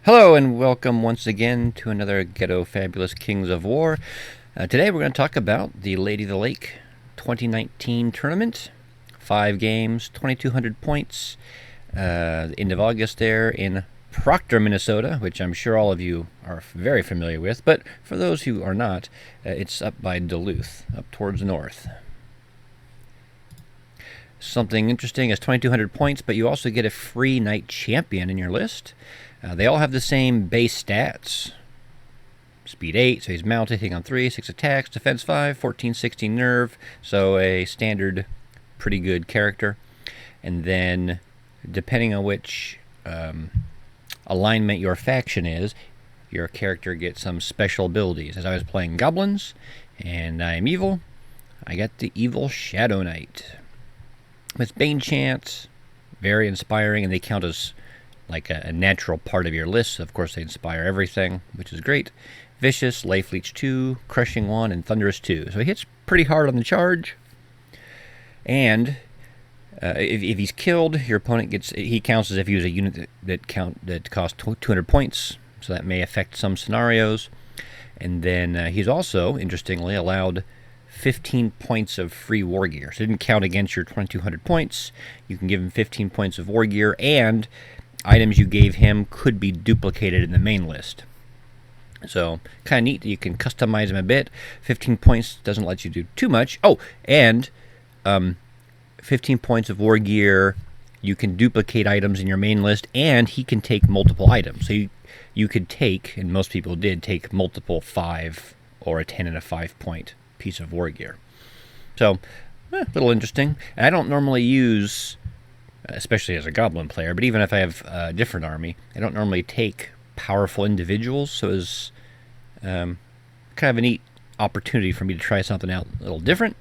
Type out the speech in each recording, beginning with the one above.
Hello and welcome once again to another Ghettofabulous Kings of War. Today we're going to talk about the Lady of the Lake 2019 tournament. 5 games, 2,200 points. The end of August there in Proctor, Minnesota, which I'm sure all of you are very familiar with. But for those who are not, it's up by Duluth, up towards the north. Something interesting is 2,200 points, but you also get a free Knight Champion in your list. They all have the same base stats. Speed 8, so he's mounted, hitting on 3, 6 attacks, defense 5, 14, 16 nerve, so a standard, pretty good character. And then, depending on which alignment your faction is, your character gets some special abilities. As I was playing goblins, and I am evil, I got the evil Shadow Knight. With Bane Chance, very inspiring, and they count as like a natural part of your list. Of course, they inspire everything, which is great. Vicious, Life Leech 2, Crushing 1, and Thunderous 2. So he hits pretty hard on the charge. And if he's killed, your opponent he counts as if he was a unit that costs 200 points. So that may affect some scenarios. And then he's also, interestingly, allowed 15 points of free war gear. So it didn't count against your 2,200 points. You can give him 15 points of war gear, and items you gave him could be duplicated in the main list. So, kind of neat that you can customize him a bit. 15 points doesn't let you do too much. Oh, and 15 points of war gear, you can duplicate items in your main list, and he can take multiple items. So you could take, and most people did, take multiple 5 or a 10 and a 5 point piece of war gear. So, a little interesting. And I don't normally use, especially as a goblin player, but even if I have a different army, I don't normally take powerful individuals, so it was kind of a neat opportunity for me to try something out a little different.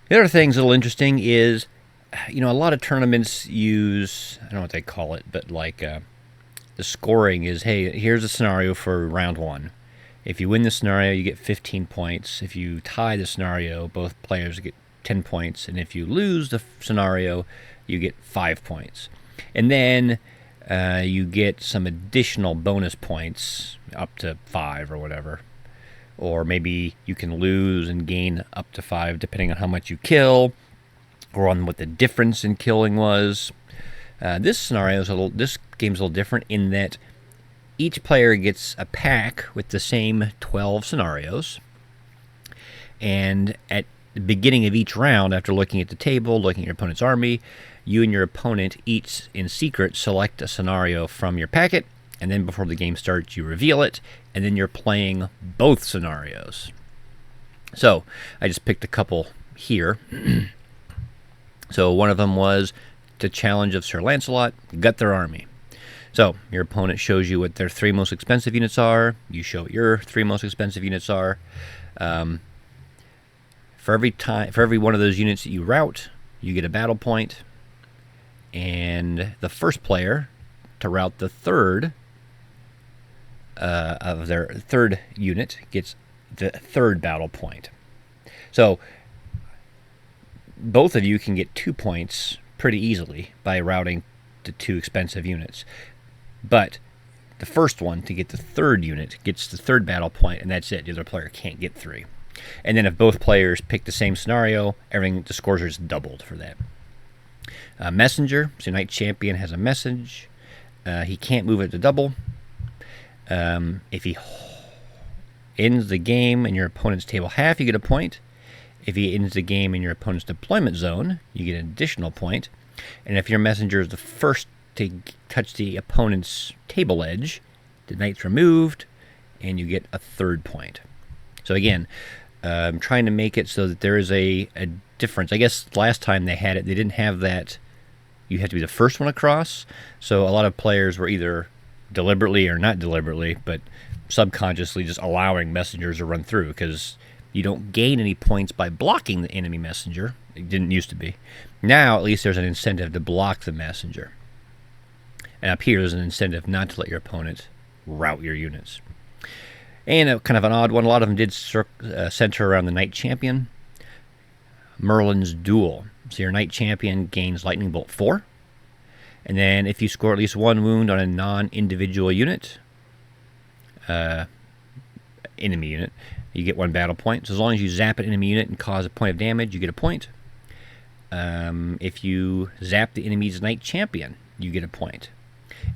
The other thing's a little interesting is, a lot of tournaments use, I don't know what they call it, but like the scoring is, hey, here's a scenario for round 1. If you win the scenario, you get 15 points. If you tie the scenario, both players get 10 points. And if you lose the scenario, you get 5 points. And then you get some additional bonus points, up to 5 or whatever. Or maybe you can lose and gain up to 5, depending on how much you kill, or on what the difference in killing was. This game's a little different in that each player gets a pack with the same 12 scenarios. And at the beginning of each round, after looking at the table, looking at your opponent's army, you and your opponent each in secret select a scenario from your packet, and then before the game starts, you reveal it, and then you're playing both scenarios. So, I just picked a couple here. So, one of them was the challenge of Sir Lancelot, gut their army. So, your opponent shows you what their 3 most expensive units are. You show what your 3 most expensive units are. For every one of those units that you rout, you get a battle point. And the first player to rout the third of their third unit gets the third battle point. So, both of you can get 2 points pretty easily by routing the 2 expensive units. But the first one to get the third unit gets the third battle point, and that's it. The other player can't get 3. And then if both players pick the same scenario, the scores are just doubled for that. Messenger, so Knight Champion has a message. He can't move it to double. If he ends the game in your opponent's table half, you get a point. If he ends the game in your opponent's deployment zone, you get an additional point. And if your messenger is the first to touch the opponent's table edge, the knight's removed, and you get a third point. So again, I'm trying to make it so that there is a difference. I guess last time they had it, they didn't have that. You have to be the first one across. So a lot of players were either deliberately or not deliberately, but subconsciously just allowing messengers to run through, because you don't gain any points by blocking the enemy messenger. It didn't used to be. Now, at least there's an incentive to block the messenger. And up here, there's an incentive not to let your opponent rout your units. And kind of an odd one, a lot of them did center around the Knight Champion. Merlin's Duel. So your Knight Champion gains Lightning Bolt 4. And then if you score at least 1 wound on a non-individual unit, enemy unit, you get 1 battle point. So as long as you zap an enemy unit and cause a point of damage, you get a point. If you zap the enemy's knight champion, you get a point.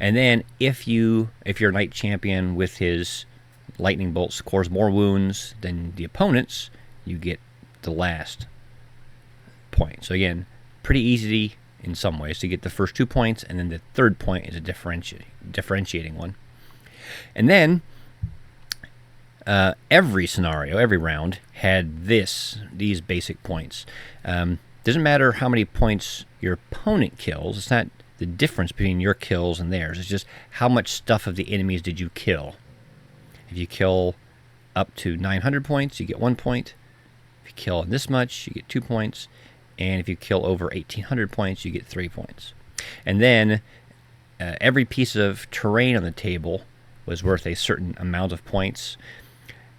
And then if your knight champion with his lightning bolt scores more wounds than the opponent's, you get the last point. So again, pretty easy in some ways to get the first 2 points, and then the third point is a differentiating one. And then every scenario, every round had these basic points. Doesn't matter how many points your opponent kills. It's not the difference between your kills and theirs. It's just how much stuff of the enemies did you kill. If you kill up to 900 points, you get 1 point. If you kill this much, you get 2 points. And if you kill over 1,800 points, you get 3 points. And then every piece of terrain on the table was worth a certain amount of points.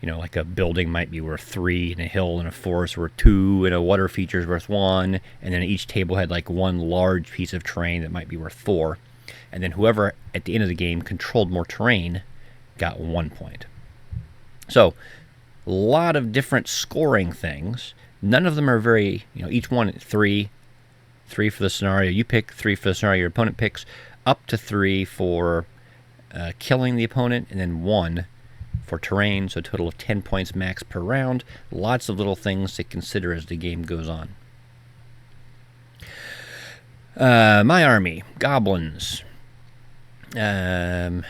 You know, like a building might be worth 3, and a hill and a forest worth 2, and a water feature is worth 1, and then each table had like 1 large piece of terrain that might be worth 4. And then whoever at the end of the game controlled more terrain got 1 point. So, a lot of different scoring things. None of them are very, each one 3 for the scenario you pick, 3 for the scenario your opponent picks, up to 3 for killing the opponent, and then 1 for terrain, so a total of 10 points max per round. Lots of little things to consider as the game goes on. My army, goblins. I've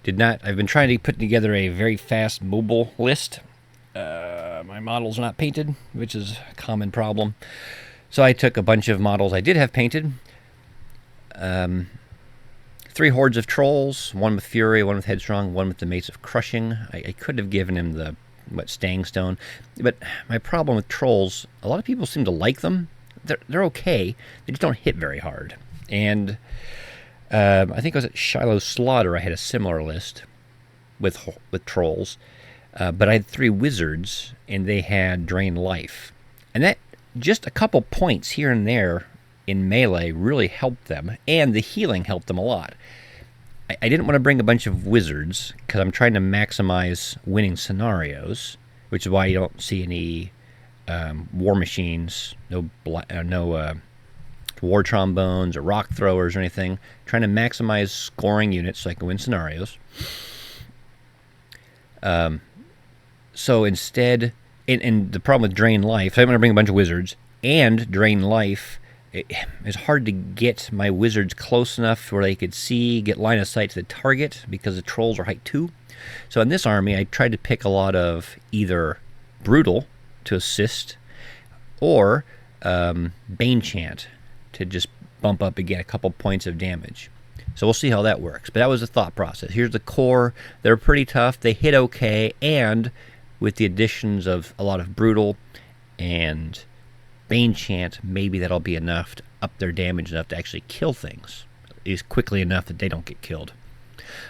been trying to put together a very fast mobile list. My models are not painted, which is a common problem. So I took a bunch of models I did have painted. 3 hordes of trolls, 1 with fury, 1 with headstrong, 1 with the mates of crushing. I could have given him the staying stone, but my problem with trolls, a lot of people seem to like them. They're okay. They just don't hit very hard. And I think it was at Shiloh Slaughter I had a similar list with trolls, but I had 3 wizards and they had drain life, and that just a couple points here and there in melee really helped them, and the healing helped them a lot. I didn't want to bring a bunch of wizards because I'm trying to maximize winning scenarios, which is why you don't see any war machines, no war trombones or rock throwers or anything. Trying to maximize scoring units so I can win scenarios. So instead, and the problem with drain life, so I'm going to bring a bunch of wizards and drain life. It's hard to get my wizards close enough where they could get line of sight to the target because the trolls are height 2. So in this army, I tried to pick a lot of either brutal to assist or Bane Chant to just bump up and get a couple points of damage. So we'll see how that works. But that was the thought process. Here's the core. They're pretty tough. They hit okay. And with the additions of a lot of brutal and Bane Chant, maybe that'll be enough to up their damage enough to actually kill things, at least quickly enough that they don't get killed.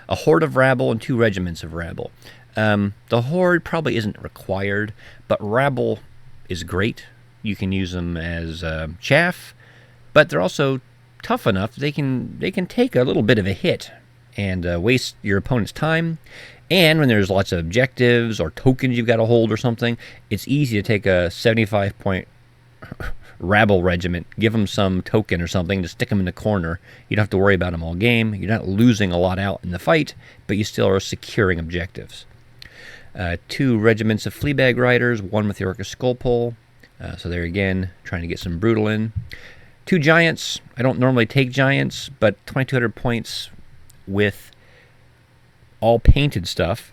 A horde of rabble and 2 regiments of rabble. The horde probably isn't required, but rabble is great. You can use them as chaff, but they're also tough enough they can take a little bit of a hit and waste your opponent's time. And when there's lots of objectives or tokens you've got to hold or something, it's easy to take a 75-point rabble regiment, give them some token or something, to stick them in the corner. You don't have to worry about them all game. You're not losing a lot out in the fight, but you still are securing objectives. 2 regiments of Fleabag Riders, 1 with the Orcus Skullpole. So there again, trying to get some brutal in. 2 giants. I don't normally take giants, but 2,200 points with all painted stuff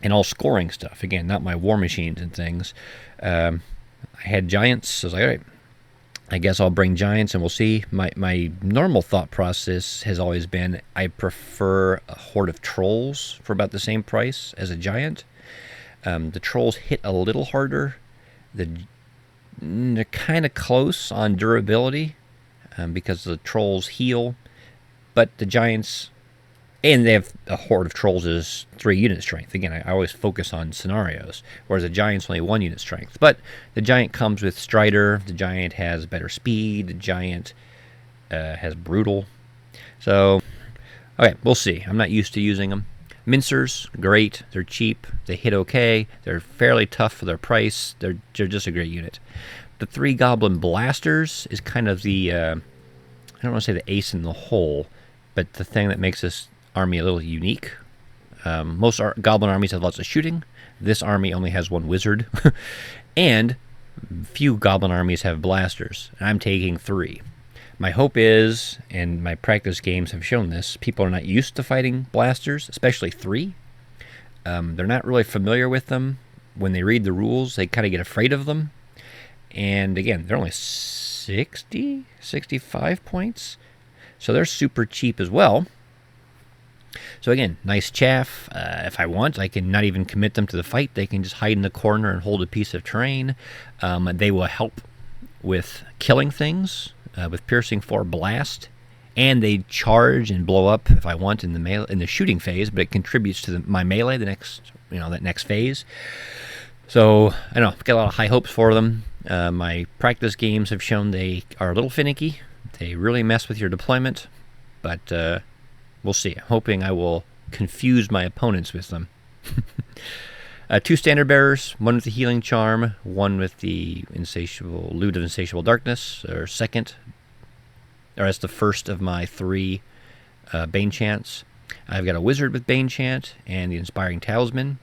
and all scoring stuff. Again, not my war machines and things. I had giants, so I was like, all right, I guess I'll bring giants and we'll see. My normal thought process has always been I prefer a horde of trolls for about the same price as a giant. The trolls hit a little harder. They're kind of close on durability because the trolls heal, but the giants, and they have a horde of trolls is 3 unit strength. Again, I always focus on scenarios, whereas a giant's only 1 unit strength. But the giant comes with Strider. The giant has better speed. The giant has brutal. So, okay, we'll see. I'm not used to using them. Mincers, great. They're cheap. They hit okay. They're fairly tough for their price. They're just a great unit. The 3 Goblin Blasters is kind of the, I don't want to say the ace in the hole, but the thing that makes this army a little unique. Most Goblin armies have lots of shooting. This army only has 1 wizard. And few Goblin armies have blasters. I'm taking 3. My hope is, and my practice games have shown this, people are not used to fighting blasters, especially 3. They're not really familiar with them. When they read the rules, they kind of get afraid of them. And again, they're only 60, 65 points. So they're super cheap as well. So again, nice chaff. If I want, I can not even commit them to the fight. They can just hide in the corner and hold a piece of terrain. They will help with killing things, with piercing 4 blast, and they charge and blow up if I want in the shooting phase. But it contributes to my melee that next phase. So I don't know, I've got a lot of high hopes for them. My practice games have shown they are a little finicky. They really mess with your deployment, but we'll see. I'm hoping I will confuse my opponents with them. 2 Standard Bearers, 1 with the Healing Charm, 1 with the Loot of Insatiable Darkness, or that's the first of my 3 Bane Chants. I've got a Wizard with Bane Chant and the Inspiring Talisman.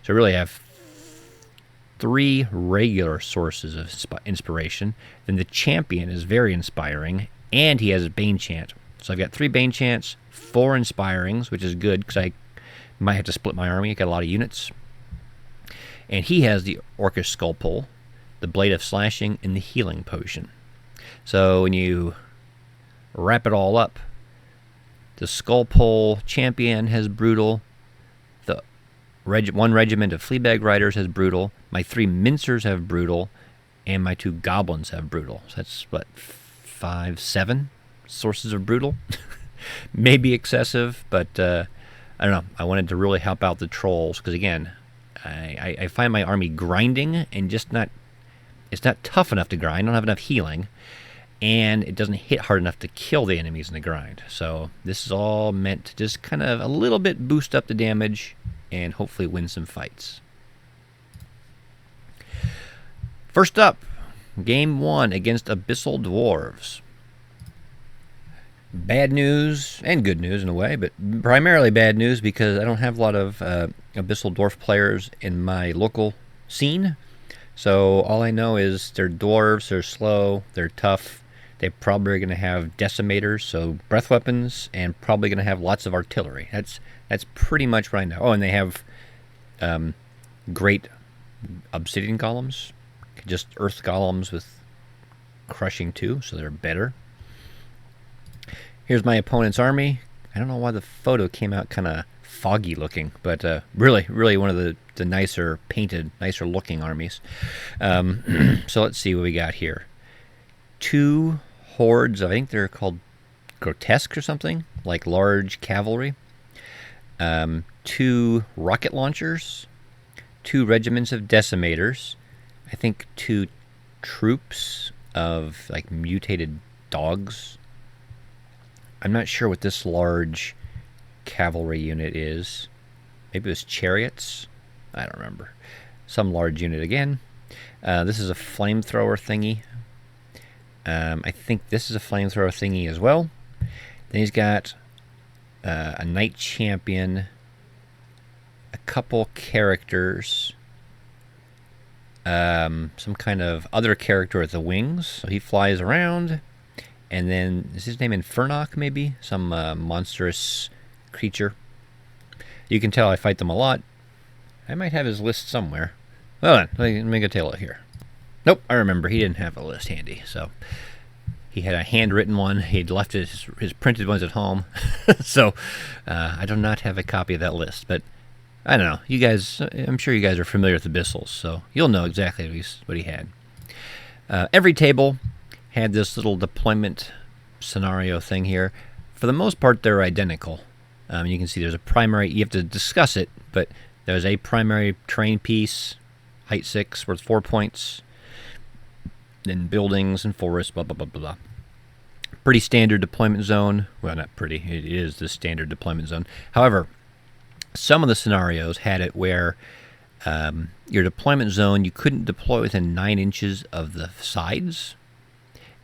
So I really have 3 regular sources of inspiration. Then the Champion is very inspiring, and he has a Bane Chant. So I've got 3 Bane Chants, 4 Inspirings, which is good because I might have to split my army. I got a lot of units. And he has the Orcish Skull Pole, the Blade of Slashing, and the Healing Potion. So when you wrap it all up, the Skull Pole Champion has Brutal. The 1 regiment of Fleabag Riders has Brutal. My 3 Mincers have Brutal. And my 2 Goblins have Brutal. So that's, 5, 7 sources of Brutal? Maybe excessive, but I don't know. I wanted to really help out the trolls because, again, I find my army grinding and it's not tough enough to grind. I don't have enough healing, and it doesn't hit hard enough to kill the enemies in the grind. So this is all meant to just kind of a little bit boost up the damage and hopefully win some fights. First up, Game 1 against Abyssal Dwarves. Bad news and good news in a way, but primarily bad news because I don't have a lot of Abyssal Dwarf players in my local scene. So all I know is they're dwarves, they're slow, they're tough. They probably are going to have decimators, so breath weapons, and probably going to have lots of artillery. That's pretty much what I know. Oh, and they have great obsidian golems, just earth golems with crushing too, so they're better. Here's my opponent's army. I don't know why the photo came out kind of foggy looking, but really one of the nicer painted, nicer looking armies. So let's see what we got here. 2 hordes, I think they're called grotesque or something, like large cavalry. 2 rocket launchers. 2 regiments of decimators. I think 2 troops of like mutated dogs. I'm not sure what this large cavalry unit is. Maybe it was chariots? I don't remember. Some large unit again. This is a flamethrower thingy. I think this is a flamethrower thingy as well. Then he's got a knight champion, a couple characters, some kind of other character with the wings. So he flies around. And then, is his name Infernoc, maybe? Some monstrous creature. You can tell I fight them a lot. I might have his list somewhere. Hold on, let me go take a look here. Nope, I remember. He didn't have a list handy. So, he had a handwritten one. He'd left his printed ones at home. So, I do not have a copy of that list. But, I don't know. You guys, I'm sure you guys are familiar with Abyssals. So, you'll know exactly what he had. Every table had this little deployment scenario thing here. For the most part, they're identical. You can see there's a primary, you have to discuss it, but there's a primary terrain piece, height 6, worth 4 points, then buildings and forests, blah, blah, blah, blah, blah. Pretty standard deployment zone. Well, not pretty. It is the standard deployment zone. However, some of the scenarios had it where your deployment zone, you couldn't deploy within 9 inches of the sides.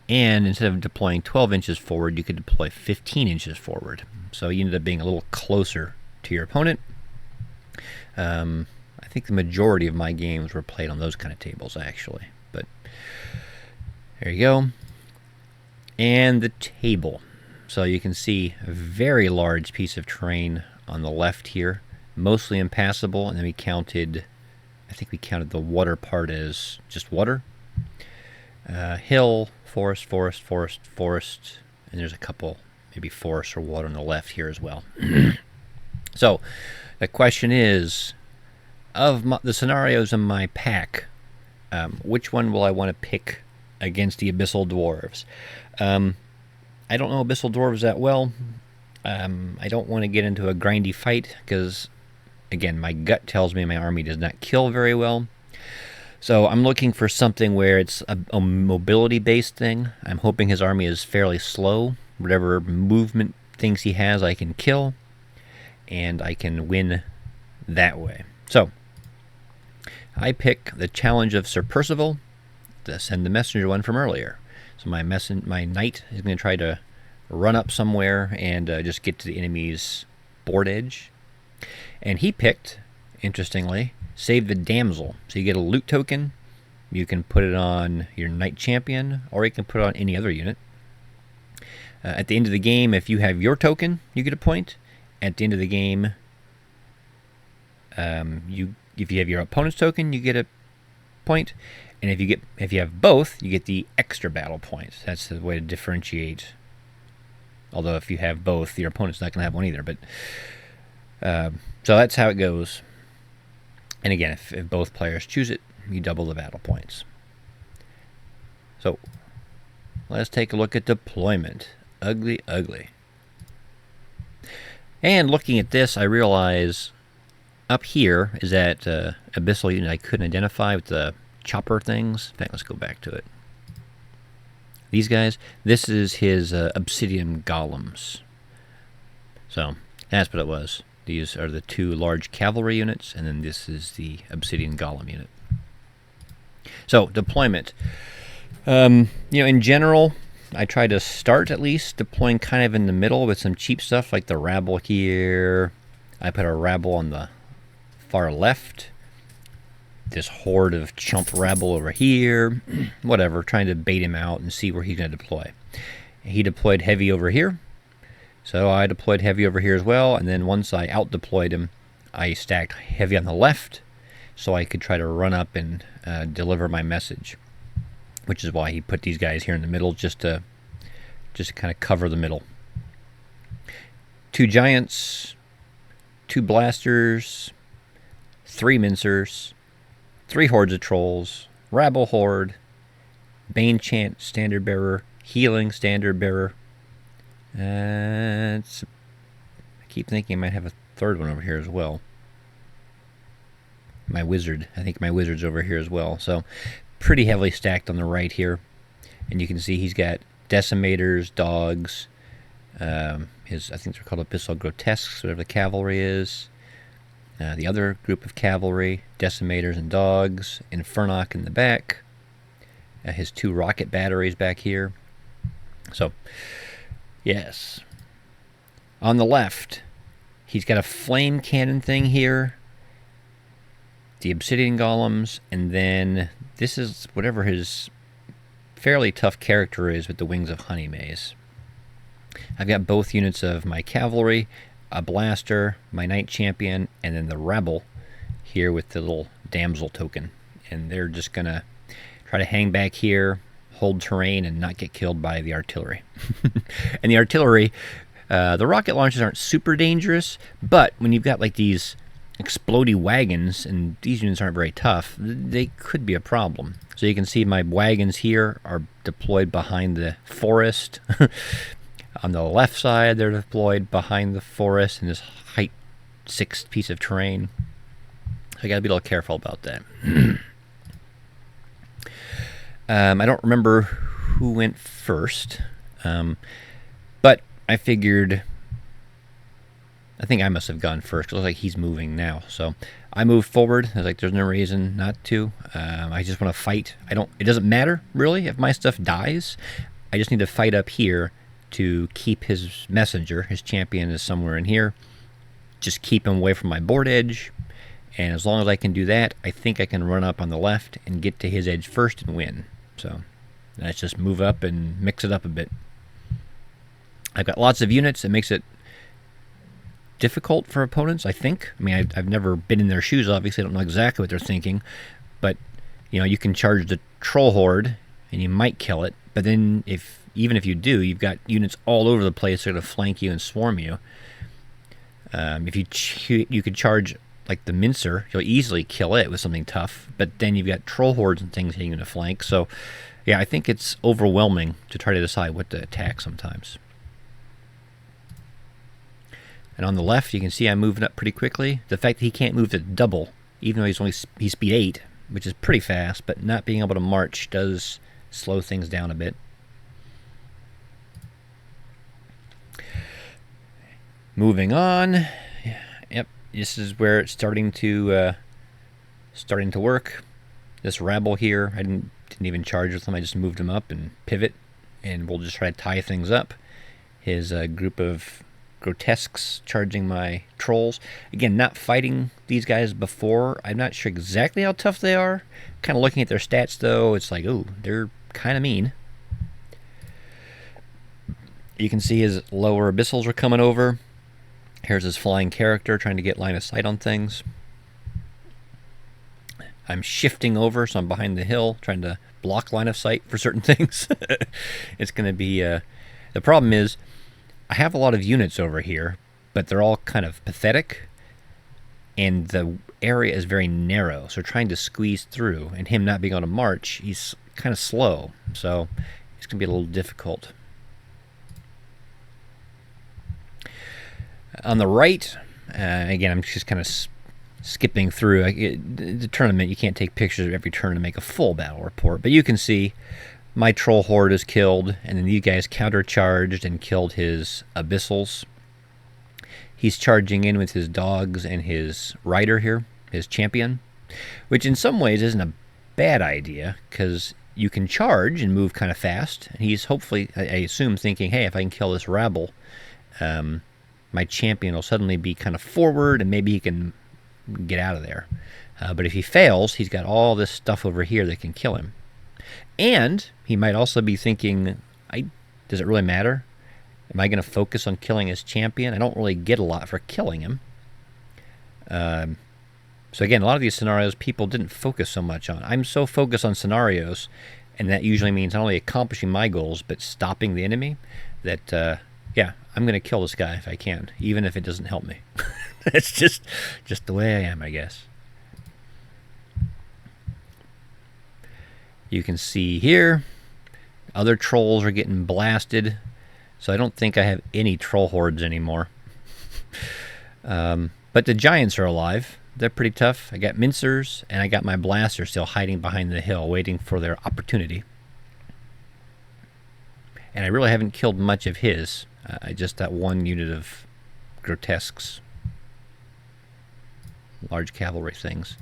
And instead of deploying 12 inches forward, you could deploy 15 inches forward. So you ended up being a little closer to your opponent. I think the majority of my games were played on those kind of tables, actually. But there you go. And the table. So you can see a very large piece of terrain on the left here, mostly impassable, and then I think we counted the water part as just water. Hill, forest, forest, forest, forest, and there's a couple, maybe forest or water on the left here as well. So the question is, of the scenarios in my pack, which one will I want to pick against the Abyssal Dwarves? I don't know Abyssal Dwarves that well. I don't want to get into a grindy fight because, again, my gut tells me my army does not kill very well. So I'm looking for something where it's a mobility-based thing. I'm hoping his army is fairly slow. Whatever movement things he has, I can kill, and I can win that way. So I pick the Challenge of Sir Percival to send the messenger one from earlier. So my knight is going to try to run up somewhere and just get to the enemy's board edge. And he picked, interestingly, Save the Damsel. So you get a loot token. You can put it on your knight champion, or you can put it on any other unit. At the end of the game, if you have your token, you get a point. At the end of the game, if you have your opponent's token, you get a point. And if you have both, you get the extra battle points. That's the way to differentiate. Although if you have both, your opponent's not going to have one either. But so that's how it goes. And again, if both players choose it, you double the battle points. So let's take a look at deployment. Ugly, ugly. And looking at this, I realize up here is that abyssal unit I couldn't identify with the chopper things. In fact, let's go back to it. These guys, this is his obsidian golems. So that's what it was. These are the two large cavalry units, and then this is the obsidian golem unit. So deployment. In general, I try to start at least deploying kind of in the middle with some cheap stuff like the rabble here. I put a rabble on the far left. This horde of chump rabble over here. Whatever, trying to bait him out and see where he's going to deploy. He deployed heavy over here. So I deployed heavy over here as well, and then once I out-deployed him, I stacked heavy on the left so I could try to run up and deliver my message, which is why he put these guys here in the middle just to kind of cover the middle. 2 giants, 2 blasters, 3 mincers, 3 hordes of trolls, rabble horde, bane chant standard bearer, healing standard bearer. I keep thinking I might have a third one over here as well. My wizard. I think my wizard's over here as well. So pretty heavily stacked on the right here. And you can see he's got decimators, dogs. I think they're called Abyssal Grotesques, whatever the cavalry is. The other group of cavalry, decimators and dogs. Infernoc in the back. His 2 rocket batteries back here. So yes. On the left, he's got a flame cannon thing here, the obsidian golems, and then this is whatever his fairly tough character is with the wings of honey maze. I've got both units of my cavalry, a blaster, my knight champion, and then the rebel here with the little damsel token. And they're just going to try to hang back here, hold terrain, and not get killed by the artillery. And the artillery, the rocket launchers aren't super dangerous, but when you've got like these explodey wagons, and these units aren't very tough, they could be a problem. So you can see my wagons here are deployed behind the forest. On the left side, they're deployed behind the forest in this height 6 piece of terrain. So I got to be a little careful about that. I don't remember who went first. But I figured, I think I must have gone first. It looks like he's moving now. So I moved forward. I was like, there's no reason not to. I just want to fight. It doesn't matter, really, if my stuff dies. I just need to fight up here to keep his messenger, his champion is somewhere in here. Just keep him away from my board edge. And as long as I can do that, I think I can run up on the left and get to his edge first and win. So let's just move up and mix it up a bit. I've got lots of units. It makes it difficult for opponents, I think. I mean, I've never been in their shoes, obviously. I don't know exactly what they're thinking. But, you know, you can charge the troll horde, and you might kill it. But then, even if you do, you've got units all over the place that are going to flank you and swarm you. If you could charge, like, the mincer, you'll easily kill it with something tough. But then you've got troll hordes and things hitting you in the flank. So, yeah, I think it's overwhelming to try to decide what to attack sometimes. And on the left, you can see I'm moving up pretty quickly. The fact that he can't move to double, even though he's speed 8, which is pretty fast, but not being able to march does slow things down a bit. Moving on. Yep, this is where it's starting to work. This rabble here, I didn't even charge with him. I just moved him up and pivot, and we'll just try to tie things up. His group of grotesques charging my trolls. Again, not fighting these guys before. I'm not sure exactly how tough they are. Kind of looking at their stats, though, it's like, ooh, they're kind of mean. You can see his lower abyssals are coming over. Here's his flying character trying to get line of sight on things. I'm shifting over, so I'm behind the hill, trying to block line of sight for certain things. It's going to be... the problem is, I have a lot of units over here, but they're all kind of pathetic, and the area is very narrow, so trying to squeeze through, and him not being able to march, he's kind of slow, so it's going to be a little difficult. On the right, again, I'm just kind of skipping through. The tournament, you can't take pictures of every turn to make a full battle report, but you can see my troll horde is killed, and then these guys countercharged and killed his abyssals. He's charging in with his dogs and his rider here, his champion, which in some ways isn't a bad idea, because you can charge and move kind of fast. And he's hopefully, I assume, thinking, hey, if I can kill this rabble, my champion will suddenly be kind of forward, and maybe he can get out of there. But if he fails, he's got all this stuff over here that can kill him. And he might also be thinking, does it really matter? Am I going to focus on killing his champion? I don't really get a lot for killing him. So again, a lot of these scenarios people didn't focus so much on. I'm so focused on scenarios, and that usually means not only accomplishing my goals, but stopping the enemy, that, yeah, I'm going to kill this guy if I can, even if it doesn't help me. That's just the way I am, I guess. You can see here, other trolls are getting blasted, so I don't think I have any troll hordes anymore. But the giants are alive. They're pretty tough. I got mincers, and I got my blaster still hiding behind the hill, waiting for their opportunity. And I really haven't killed much of his. Just that one unit of grotesques. Large cavalry things.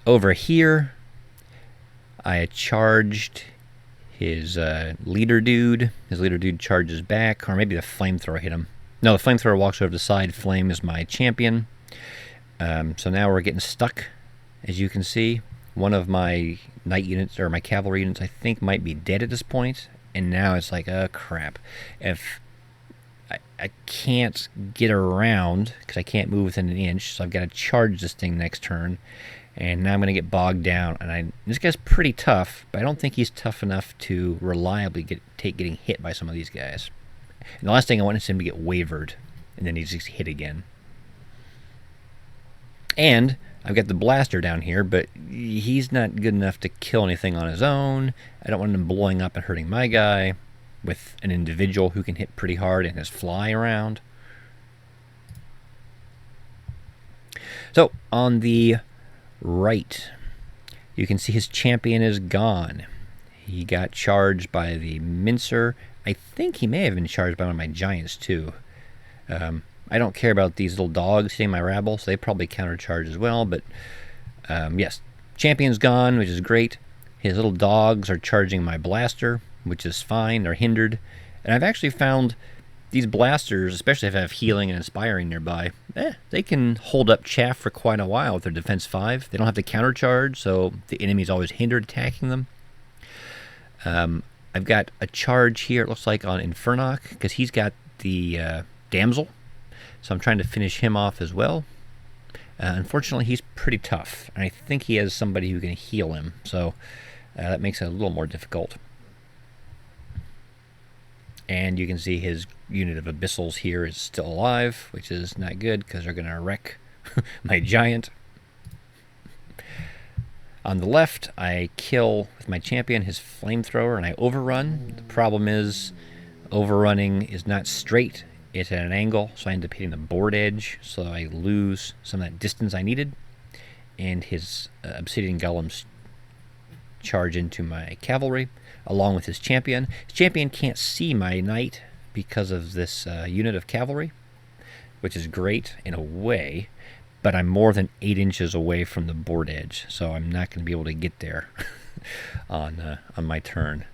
Over here, I charged his leader dude. His leader dude charges back, or maybe the flamethrower hit him. No, the flamethrower walks over to the side. Flame is my champion. So now we're getting stuck, as you can see. One of my knight units, or my cavalry units, I think might be dead at this point. And now it's like, oh crap. If I can't get around, because I can't move within an inch, so I've got to charge this thing next turn. And now I'm going to get bogged down. And this guy's pretty tough, but I don't think he's tough enough to reliably getting hit by some of these guys. And the last thing I want is him to get wavered, and then he's just hit again. And I've got the blaster down here, but he's not good enough to kill anything on his own. I don't want him blowing up and hurting my guy with an individual who can hit pretty hard and just fly around. So on the right, you can see his champion is gone. He got charged by the mincer. I think he may have been charged by one of my giants too. I don't care about these little dogs hitting my rabble, so they probably countercharge as well. But yes, champion's gone, which is great. His little dogs are charging my blaster, which is fine. They're hindered. And I've actually found these blasters, especially if I have healing and inspiring nearby, they can hold up chaff for quite a while with their defense 5. They don't have to countercharge, so the enemy's always hindered attacking them. I've got a charge here, it looks like, on Infernoc, because he's got the damsel. So I'm trying to finish him off as well. Unfortunately, he's pretty tough, and I think he has somebody who can heal him, so that makes it a little more difficult. And you can see his unit of abyssals here is still alive, which is not good because they're going to wreck my giant. On the left, I kill with my champion his flamethrower and I overrun. The problem is overrunning is not straight, it's at an angle, so I end up hitting the board edge, so I lose some of that distance I needed. And his obsidian golems charge into my cavalry along with his champion. His champion can't see my knight because of this unit of cavalry, which is great in a way, but I'm more than 8 inches away from the board edge, so I'm not going to be able to get there on my turn.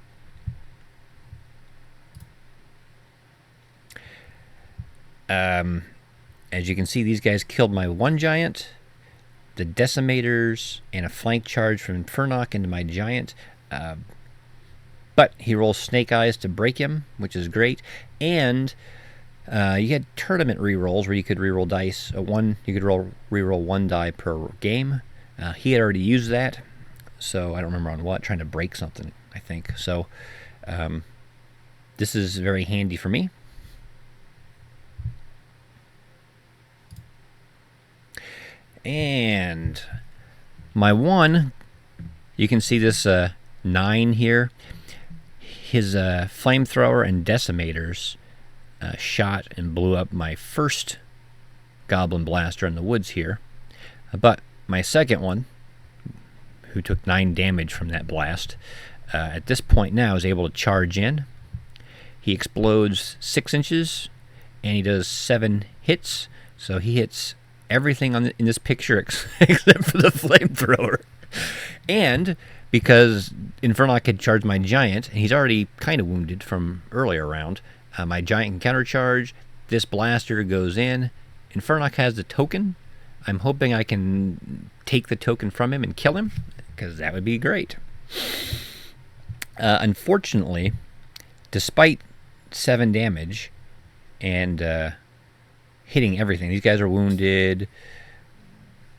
As you can see, these guys killed my one giant, the decimators, and a flank charge from Infernoc into my giant. But he rolls Snake Eyes to break him, which is great. And you had tournament rerolls where you could reroll dice. You could reroll 1 die per game. He had already used that, so I don't remember on what, trying to break something, I think. So this is very handy for me. And my one, you can see this 9 here. His flamethrower and decimators shot and blew up my first goblin blaster in the woods here. But my second one, who took 9 damage from that blast, at this point now is able to charge in. He explodes 6 inches, and he does 7 hits. So he hits everything in this picture except for the flamethrower. And because Infernoc had charged my giant, and he's already kind of wounded from earlier round, my giant can countercharge. This blaster goes in. Infernoc has the token. I'm hoping I can take the token from him and kill him, because that would be great. Unfortunately, despite 7 damage and hitting everything, these guys are wounded.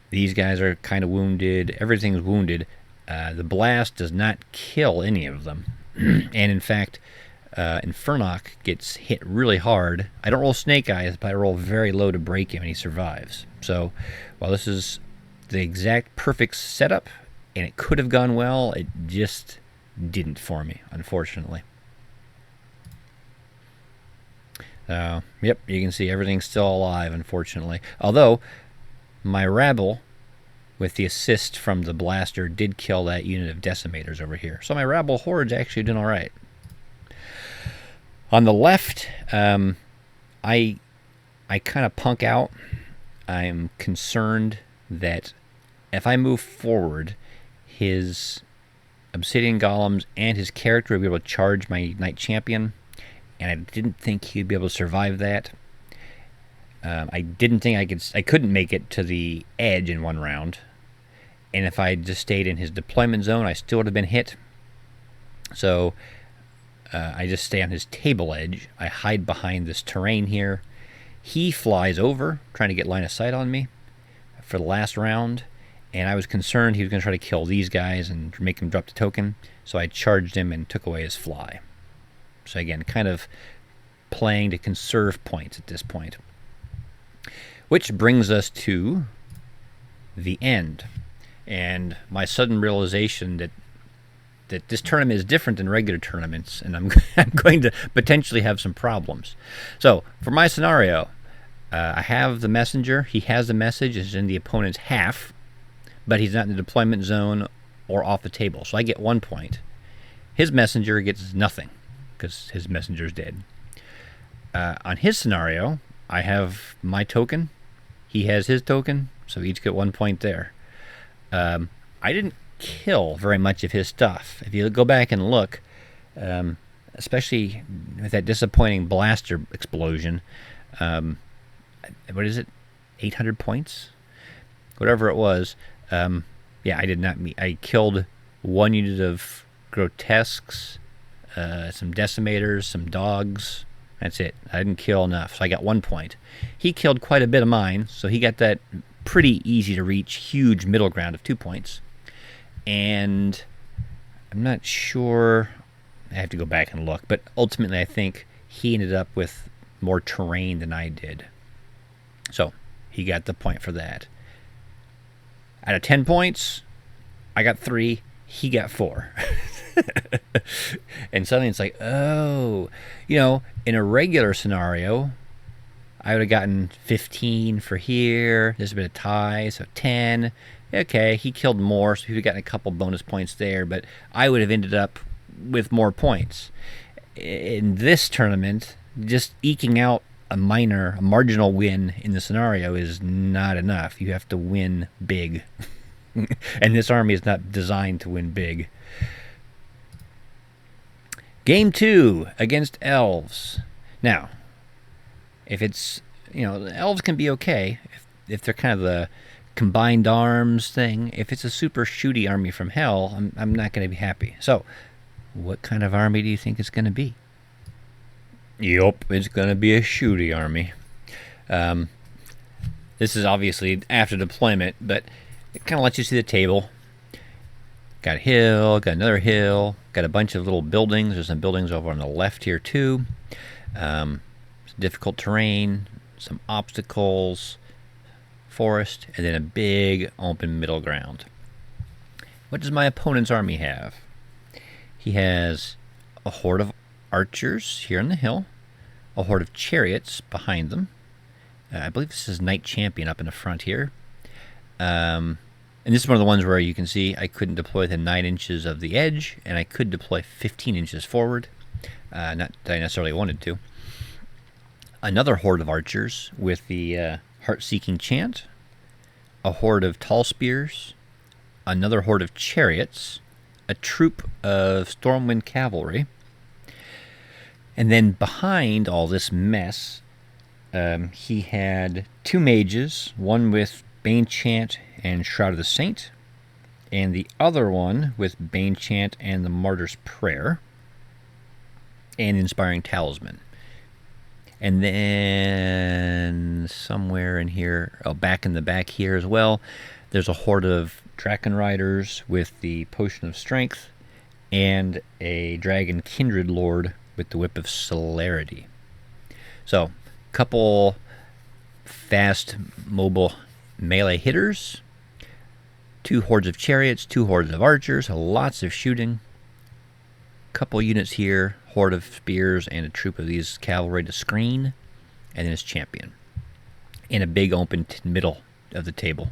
These guys are kind of wounded. Everything's wounded. The blast does not kill any of them. And in fact, Infernoc gets hit really hard. I don't roll Snake Eyes, but I roll very low to break him, and he survives. So while this is the exact perfect setup, and it could have gone well, it just didn't for me, unfortunately. Yep, you can see everything's still alive, unfortunately. Although, my rabble, with the assist from the blaster, did kill that unit of decimators over here. So my rabble horde's actually doing all right. On the left, I kind of punk out. I'm concerned that if I move forward, his obsidian golems and his character will be able to charge my knight champion, and I didn't think he'd be able to survive that. I didn't think I couldn't make it to the edge in 1 round, and if I just stayed in his deployment zone, I still would have been hit. So I just stay on his table edge. I hide behind this terrain here. He flies over, trying to get line of sight on me for the last round, and I was concerned he was going to try to kill these guys and make him drop the token, so I charged him and took away his fly. So again, kind of playing to conserve points at this point. Which brings us to the end. And my sudden realization that this tournament is different than regular tournaments, and I'm going to potentially have some problems. So, for my scenario, I have the messenger. He has the message. It's in the opponent's half, but he's not in the deployment zone or off the table. So I get 1 point. his messenger gets nothing because his messenger's dead. On his scenario, I have my token. He has his token, so we each get 1 point there. I didn't kill very much of his stuff. If you go back and look, especially with that disappointing blaster explosion, what is it? 800 points? Whatever it was. Yeah, I did not meet. I killed 1 unit of grotesques, some decimators, some dogs. That's it. I didn't kill enough, so I got 1 point. He killed quite a bit of mine, so he got that pretty easy to reach, huge middle ground of 2 points. And I'm not sure. I have to go back and look, but ultimately I think he ended up with more terrain than I did. So he got the point for that. Out of 10 points, I got 3. He got 4. And suddenly it's like, oh, in a regular scenario, I would have gotten 15 for here. There's been a tie, so 10. Okay, he killed more, so he would have gotten a couple bonus points there, but I would have ended up with more points. In this tournament, just eking out a marginal win in the scenario is not enough. You have to win big. And this army is not designed to win big. Game 2 against elves. Now, if it's, the elves can be okay if they're kind of the combined arms thing. If it's a super shooty army from hell, I'm not going to be happy. So, what kind of army do you think it's going to be? Yup, it's going to be a shooty army. This is obviously after deployment, but it kind of lets you see the table. Got a hill, got another hill, got a bunch of little buildings. There's some buildings over on the left here too. Some difficult terrain, some obstacles, forest, and then a big open middle ground. What does my opponent's army have? He has a horde of archers here on the hill, a horde of chariots behind them. I believe this is Knight Champion up in the front here. And this is one of the ones where you can see I couldn't deploy within 9 inches of the edge, and I could deploy 15 inches forward. Not that I necessarily wanted to. Another horde of archers with the Heart-Seeking Chant, a horde of tall spears, another horde of chariots, a troop of Stormwind cavalry, and then behind all this mess, he had 2 mages, one with Bane Chant and Shroud of the Saint, and the other one with Bane Chant and the Martyr's Prayer, and Inspiring Talisman. And then somewhere in here, back in the back here as well, there's a horde of Draken Riders with the Potion of Strength, and a Dragon Kindred Lord with the Whip of Celerity. So, couple fast, mobile melee hitters, 2 hordes of chariots, 2 hordes of archers, lots of shooting, couple units here, horde of spears, and a troop of these cavalry to screen, and then his champion in a big open middle of the table.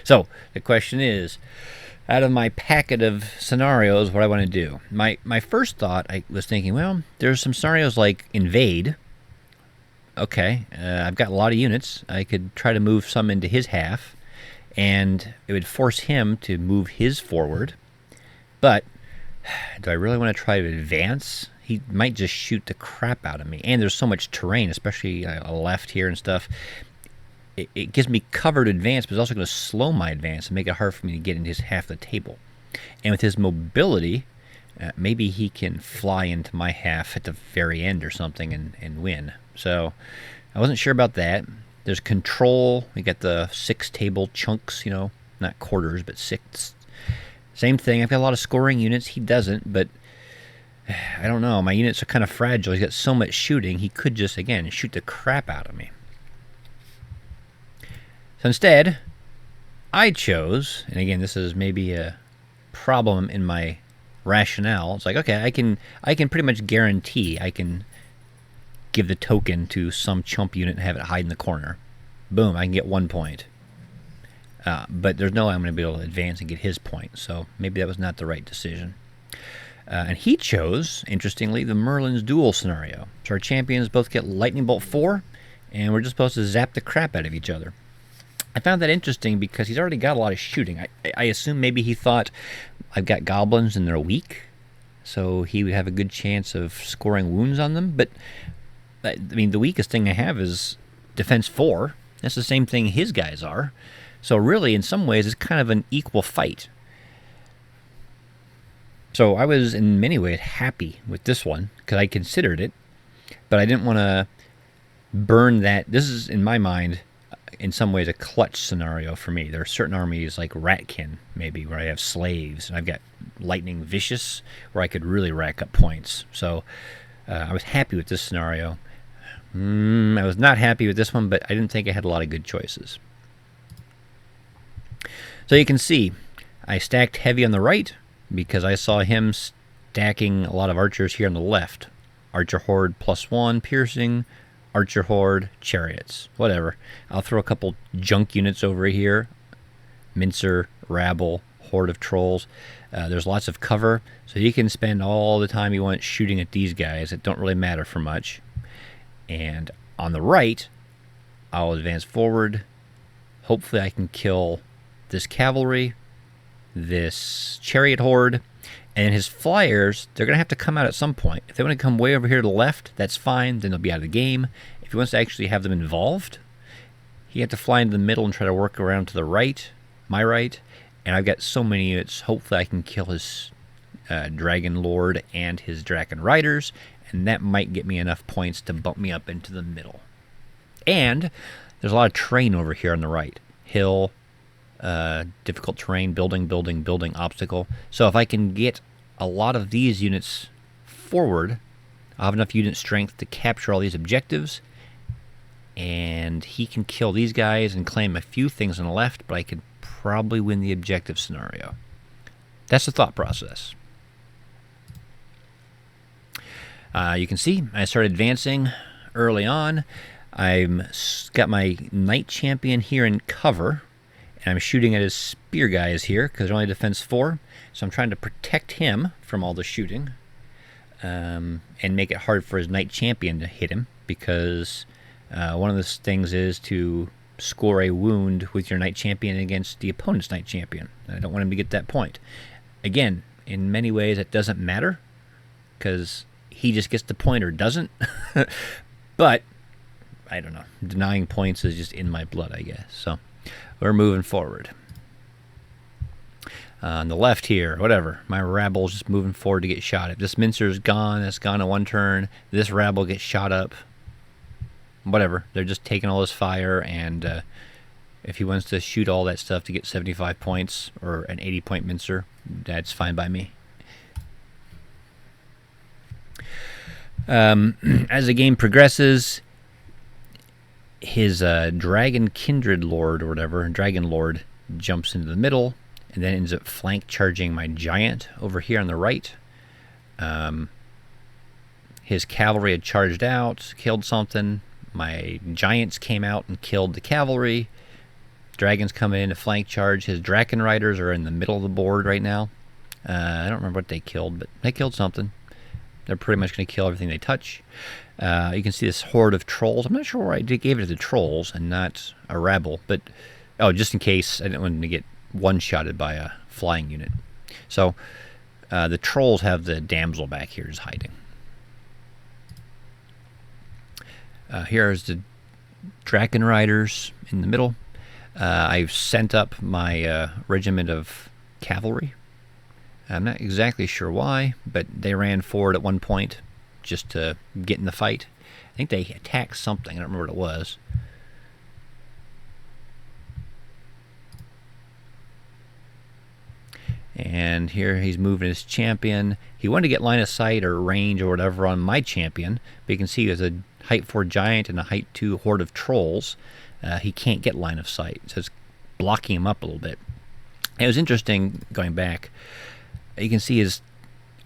So the question is, out of my packet of scenarios, what I want to do. My first thought, I was thinking, well, there's some scenarios like invade. Okay, I've got a lot of units. I could try to move some into his half, and it would force him to move his forward. But do I really want to try to advance? He might just shoot the crap out of me. And there's so much terrain, especially left here and stuff. It gives me covered advance, but it's also going to slow my advance and make it hard for me to get into his half of the table. And with his mobility, maybe he can fly into my half at the very end or something and win. So I wasn't sure about that. There's control. We got the 6 table chunks, not quarters, but 6. Same thing. I've got a lot of scoring units. He doesn't, but I don't know. My units are kind of fragile. He's got so much shooting. He could just, again, shoot the crap out of me. So instead, I chose, and again, this is maybe a problem in my rationale. It's like, okay, I can pretty much guarantee I can give the token to some chump unit and have it hide in the corner. Boom, I can get 1 point. But there's no way I'm going to be able to advance and get his point, so maybe that was not the right decision. And he chose, interestingly, the Merlin's Duel scenario. So our champions both get Lightning Bolt 4, and we're just supposed to zap the crap out of each other. I found that interesting because he's already got a lot of shooting. I assume maybe he thought, I've got goblins and they're weak, so he would have a good chance of scoring wounds on them. But, I mean, the weakest thing I have is defense 4. That's the same thing his guys are. So really, in some ways, it's kind of an equal fight. So I was, in many ways, happy with this one, because I considered it, but I didn't want to burn that. This is, in my mind, in some ways, a clutch scenario for me. There are certain armies like Ratkin, maybe, where I have slaves, and I've got Lightning Vicious, where I could really rack up points. So I was happy with this scenario. I was not happy with this one, but I didn't think I had a lot of good choices. So you can see, I stacked heavy on the right, because I saw him stacking a lot of archers here on the left. Archer Horde +1, piercing, Archer Horde, chariots, whatever. I'll throw a couple junk units over here. Mincer, Rabble, Horde of Trolls. There's lots of cover, so you can spend all the time you want shooting at these guys that don't really matter for much. And on the right, I'll advance forward. Hopefully I can kill this cavalry, this chariot horde, and his flyers. They're going to have to come out at some point. If they want to come way over here to the left, that's fine. Then they'll be out of the game. If he wants to actually have them involved, he has to fly into the middle and try to work around to the right, my right. And I've got so many units. Hopefully I can kill his Dragon Lord and his Draken Riders, and that might get me enough points to bump me up into the middle. And there's a lot of terrain over here on the right. Hill, difficult terrain, building, obstacle. So if I can get a lot of these units forward, I'll have enough unit strength to capture all these objectives, and he can kill these guys and claim a few things on the left, but I could probably win the objective scenario. That's the thought process. You can see I started advancing early on. I've got my Knight Champion here in cover, and I'm shooting at his spear guys here because they're only defense 4. So I'm trying to protect him from all the shooting and make it hard for his Knight Champion to hit him, because one of the things is to score a wound with your Knight Champion against the opponent's Knight Champion. I don't want him to get that point. Again, in many ways it doesn't matter, because he just gets the point or doesn't. But I don't know. Denying points is just in my blood, I guess. So we're moving forward. On the left here, whatever. My Rabble's just moving forward to get shot. If this Mincer's gone, that's gone in one turn. This Rabble gets shot up. Whatever. They're just taking all this fire, and if he wants to shoot all that stuff to get 75 points or an 80-point Mincer, that's fine by me. As the game progresses, his Dragon Kindred Lord or whatever, Dragon Lord, jumps into the middle and then ends up flank charging my giant over here on the right. His cavalry had charged out, killed something. My giants came out and killed the cavalry. Dragons come in to flank charge. His Draken Riders are in the middle of the board right now. I don't remember what they killed, but they killed something. They're pretty much going to kill everything they touch. You can see this horde of trolls. I'm not sure why I gave it to the trolls and not a rabble, but just in case I didn't want them to get one-shotted by a flying unit. So the trolls have the damsel back here just hiding. Here's the Draken Riders in the middle. I've sent up my regiment of cavalry. I'm not exactly sure why, but they ran forward at one point just to get in the fight. I think they attacked something. I don't remember what it was. And here he's moving his champion. He wanted to get line of sight or range or whatever on my champion, but you can see there's a height 4 giant and a height 2 horde of trolls. He can't get line of sight, so it's blocking him up a little bit. And it was interesting going back. You can see his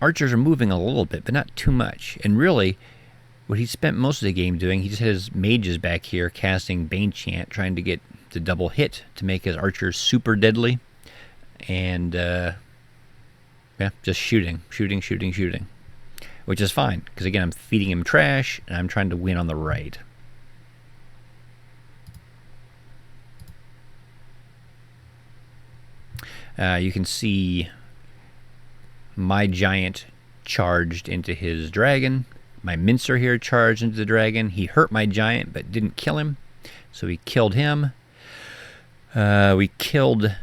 archers are moving a little bit, but not too much. And really, what he spent most of the game doing, he just had his mages back here casting Bane Chant, trying to get the double hit to make his archers super deadly. And Yeah, just shooting, shooting, shooting, shooting. Which is fine, because again, I'm feeding him trash, and I'm trying to win on the right. You can see my giant charged into his dragon. My mincer here charged into the dragon. He hurt my giant, but didn't kill him, so we killed him. We killed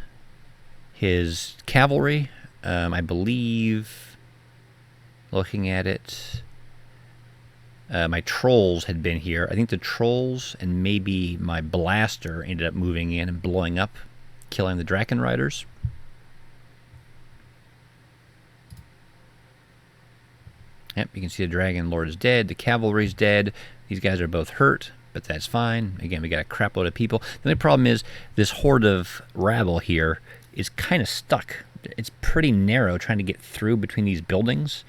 his cavalry. I believe, looking at it, my trolls had been here. I think the trolls and maybe my blaster ended up moving in and blowing up, killing the Draken Riders. Yep, you can see the Dragon Lord is dead. The cavalry's dead. These guys are both hurt, but that's fine. Again, we got a crap load of people. The only problem is this horde of rabble here is kind of stuck. It's pretty narrow trying to get through between these buildings.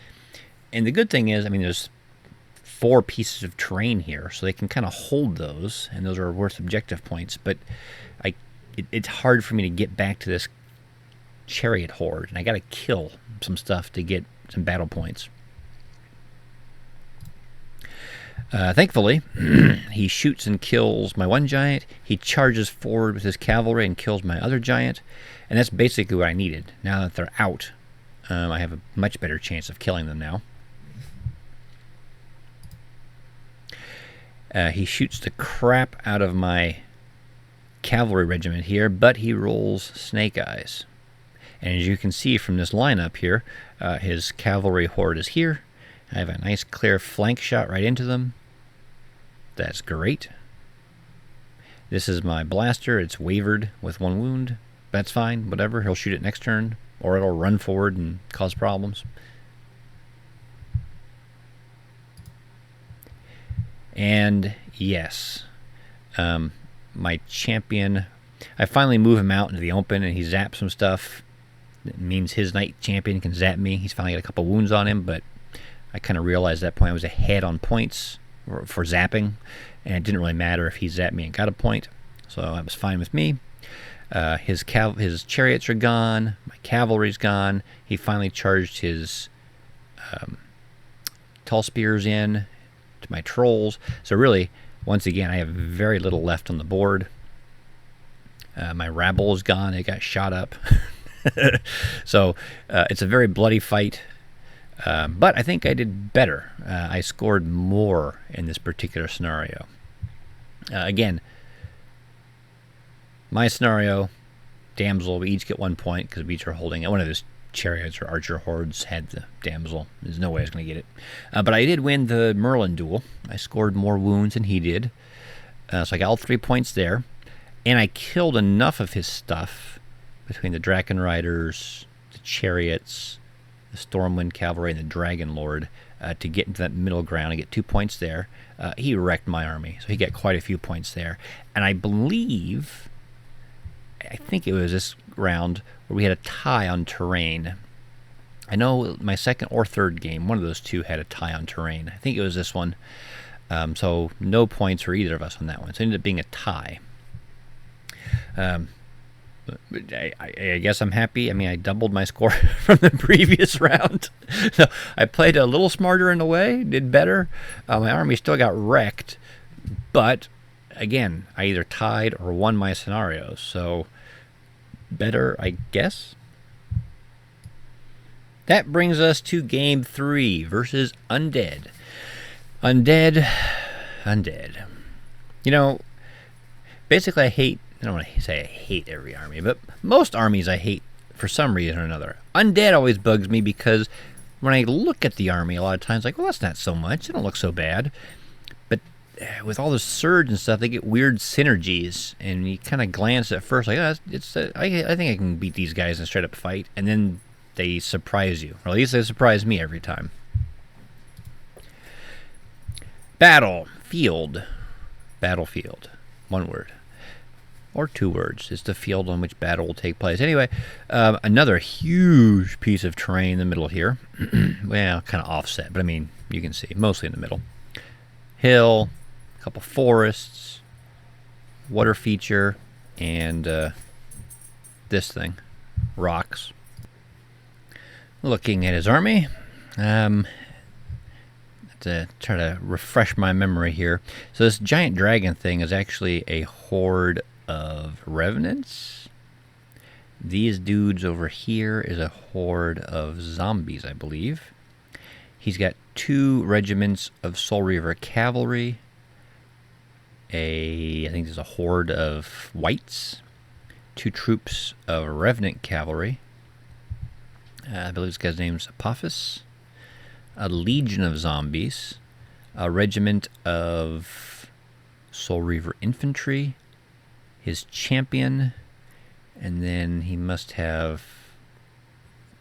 And the good thing is, I mean, there's 4 pieces of terrain here, so they can kind of hold those, and those are worth objective points. But it's hard for me to get back to this chariot horde, and I got to kill some stuff to get some battle points. Thankfully, he shoots and kills my one giant. He charges forward with his cavalry and kills my other giant. And that's basically what I needed. Now that they're out, I have a much better chance of killing them now. He shoots the crap out of my cavalry regiment here, but he rolls snake eyes. And as you can see from this lineup here, his cavalry horde is here. I have a nice clear flank shot right into them. That's great. This is my blaster. It's wavered with 1 wound. That's fine. Whatever. He'll shoot it next turn, or it'll run forward and cause problems. And yes, my champion, I finally move him out into the open, and he zaps some stuff. It means his knight champion can zap me. He's finally got a couple wounds on him, but I kind of realized at that point I was ahead on points for zapping, and it didn't really matter if he zapped me and got a point, so that was fine with me. His chariots are gone. My cavalry's gone. He finally charged his tall spears in to my trolls. So really, once again, I have very little left on the board. My rabble is gone. It got shot up. So it's a very bloody fight. But I think I did better. I scored more in this particular scenario. Again, my scenario, damsel, we each get 1 point because we each are holding it. One of those chariots or archer hordes had the damsel. There's no way I was going to get it. But I did win the Merlin duel. I scored more wounds than he did. So I got all 3 points there. And I killed enough of his stuff between the Draken Riders, the chariots, the Stormwind Cavalry, and the Dragon Lord to get into that middle ground and get 2 points there. He wrecked my army, so he got quite a few points there. And I think it was this round where we had a tie on terrain. I know my second or third game, one of those two had a tie on terrain. I think it was this one. So no points for either of us on that one. So it ended up being a tie. I guess I'm happy. I mean, I doubled my score from the previous round. So I played a little smarter in a way, did better. My army still got wrecked, but again, I either tied or won my scenarios. So better, I guess. That brings us to game 3 versus Undead. Undead. You know, basically I don't want to say I hate every army, but most armies I hate for some reason or another. Undead always bugs me because when I look at the army, a lot of times, like, well, that's not so much. They don't look so bad. But with all the surge and stuff, they get weird synergies, and you kind of glance at first, like, oh, I think I can beat these guys in a straight-up fight, and then they surprise you. Or at least they surprise me every time. Battlefield. 1 word. Or 2 words. It's the field on which battle will take place. Anyway, another huge piece of terrain in the middle here. Well, kind of offset, but I mean, you can see, mostly in the middle. Hill, a couple forests, water feature, and this thing, rocks. Looking at his army. To try to refresh my memory here. So this giant dragon thing is actually a horde of revenants. These dudes over here is a horde of zombies, I believe. He's got 2 regiments of Soul Reaver cavalry. I think there's a horde of whites. 2 troops of revenant cavalry. I believe this guy's name's Apophis. A legion of zombies. A regiment of Soul Reaver infantry. His champion. And then he must have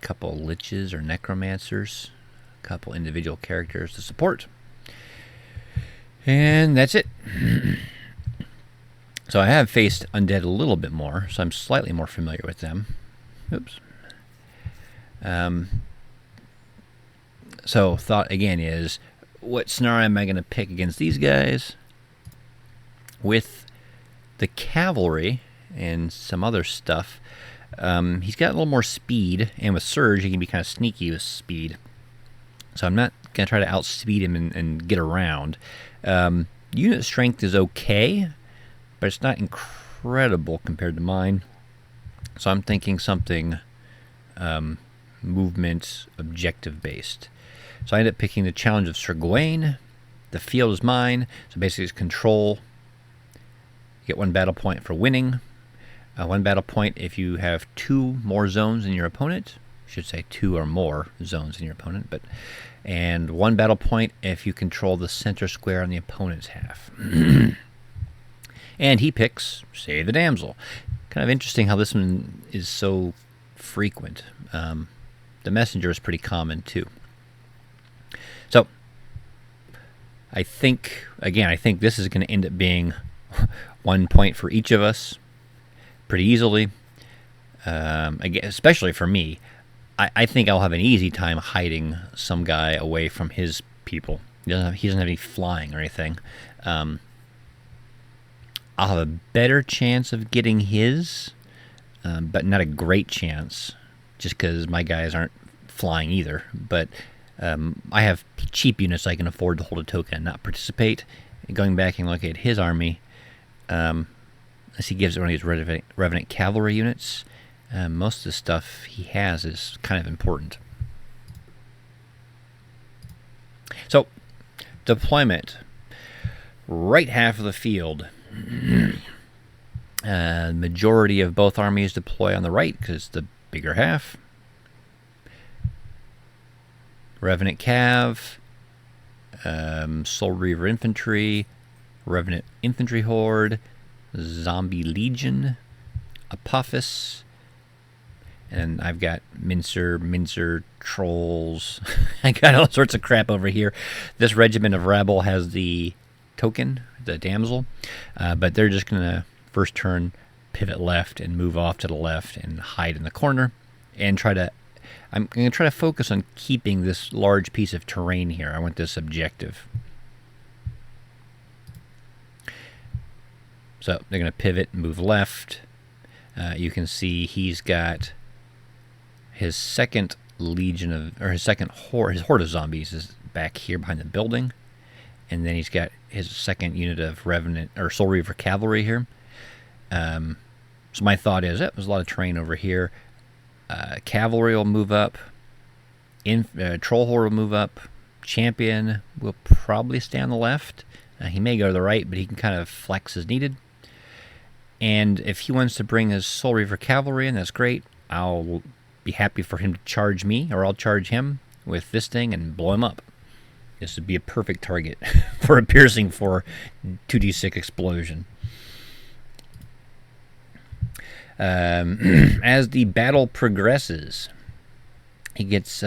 a couple liches or necromancers. A couple individual characters to support. And that's it. So I have faced undead a little bit more, so I'm slightly more familiar with them. Oops. So thought again is, what scenario am I going to pick against these guys? With the cavalry and some other stuff, he's got a little more speed, and with Surge he can be kind of sneaky with speed. So I'm not going to try to outspeed him and get around. Unit strength is okay, but it's not incredible compared to mine. So I'm thinking something movement objective based. So I ended up picking the Challenge of Sir Gawain. The field is mine, so basically it's control. You get 1 battle point for winning. 1 battle point if you have 2 more zones than your opponent. I should say 2 or more zones than your opponent, and 1 battle point if you control the center square on the opponent's half. And he picks Save the Damsel. Kind of interesting how this one is so frequent. The messenger is pretty common too. So I think this is going to end up being 1 point for each of us pretty easily. Again, especially for me, I think I'll have an easy time hiding some guy away from his people. He doesn't have any flying or anything. I'll have a better chance of getting his, but not a great chance, just because my guys aren't flying either. But I have cheap units I can afford to hold a token and not participate. Going back and looking at his army, as he gives it one of these Revenant cavalry units, most of the stuff he has is kind of important. So, deployment. Right half of the field. Majority of both armies deploy on the right because it's the bigger half. Revenant Cav, Soul Reaver Infantry, Revenant Infantry Horde, Zombie Legion, Apophis, and I've got Mincer, Trolls. I got all sorts of crap over here. This regiment of rabble has the token, the damsel, but they're just going to first turn pivot left and move off to the left and hide in the corner and I'm going to try to focus on keeping this large piece of terrain here. I want this objective. So they're going to pivot and move left. You can see he's got his second legion of, or his second horde, his horde of zombies is back here behind the building. And then he's got his second unit of Revenant, or Soul Reaver cavalry here. So my thought is, there's a lot of terrain over here. Cavalry will move up. Troll Horde will move up. Champion will probably stay on the left. He may go to the right, but he can kind of flex as needed. And if he wants to bring his Soul Reaver cavalry in, that's great. I'll be happy for him to charge me, or I'll charge him with this thing and blow him up. This would be a perfect target for a piercing for 2d6 explosion. As the battle progresses, he gets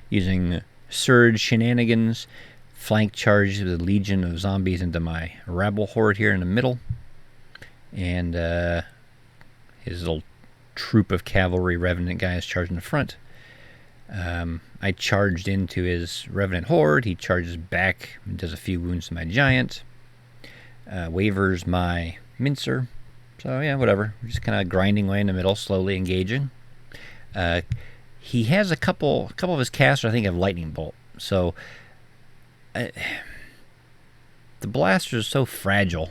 using surge shenanigans, flank charges with a legion of zombies into my rabble horde here in the middle, and his little troop of cavalry revenant guys charge in the front. I charged into his revenant horde. He charges back and does a few wounds to my giant. Wavers my mincer. So yeah, whatever. We're just kind of grinding away in the middle, slowly engaging. he has a couple of his casters I think have lightning bolt. So the blasters are so fragile.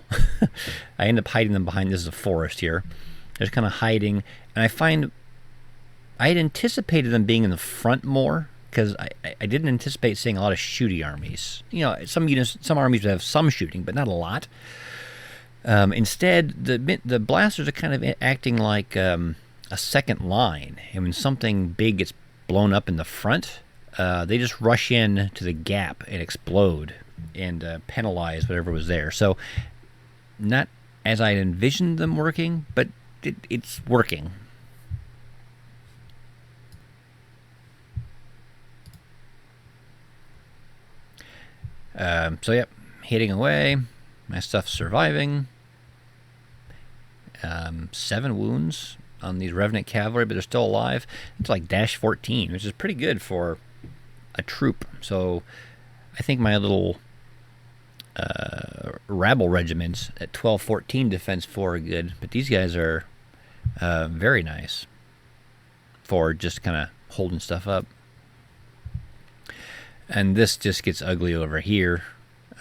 I end up hiding them behind. This is a forest here. They're just kind of hiding, and I find I had anticipated them being in the front more because I didn't anticipate seeing a lot of shooty armies. You know, some units, some armies would have some shooting, but not a lot. Instead, the blasters are kind of acting like a second line, and when something big gets blown up in the front, they just rush in to the gap and explode and penalize whatever was there. So, not as I envisioned them working, but it's working. So yep, hitting away. My stuff's surviving. 7 wounds on these Revenant Cavalry, but they're still alive. It's like dash 14, which is pretty good for a troop. So I think my little rabble regiments at 12-14 defense 4 are good, but these guys are very nice for just kind of holding stuff up. And this just gets ugly over here.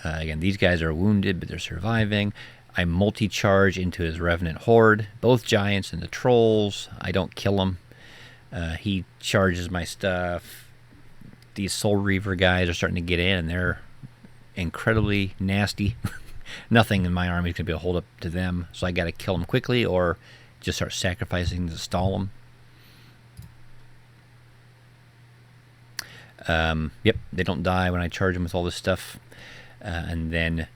Again, these guys are wounded, but they're surviving. I multi-charge into his Revenant Horde, both giants and the trolls. I don't kill him. He charges my stuff. These Soul Reaver guys are starting to get in, and they're incredibly nasty. Nothing in my army is going to be able to hold up to them, so I got to kill them quickly or just start sacrificing to stall them. Yep, they don't die when I charge them with all this stuff. And then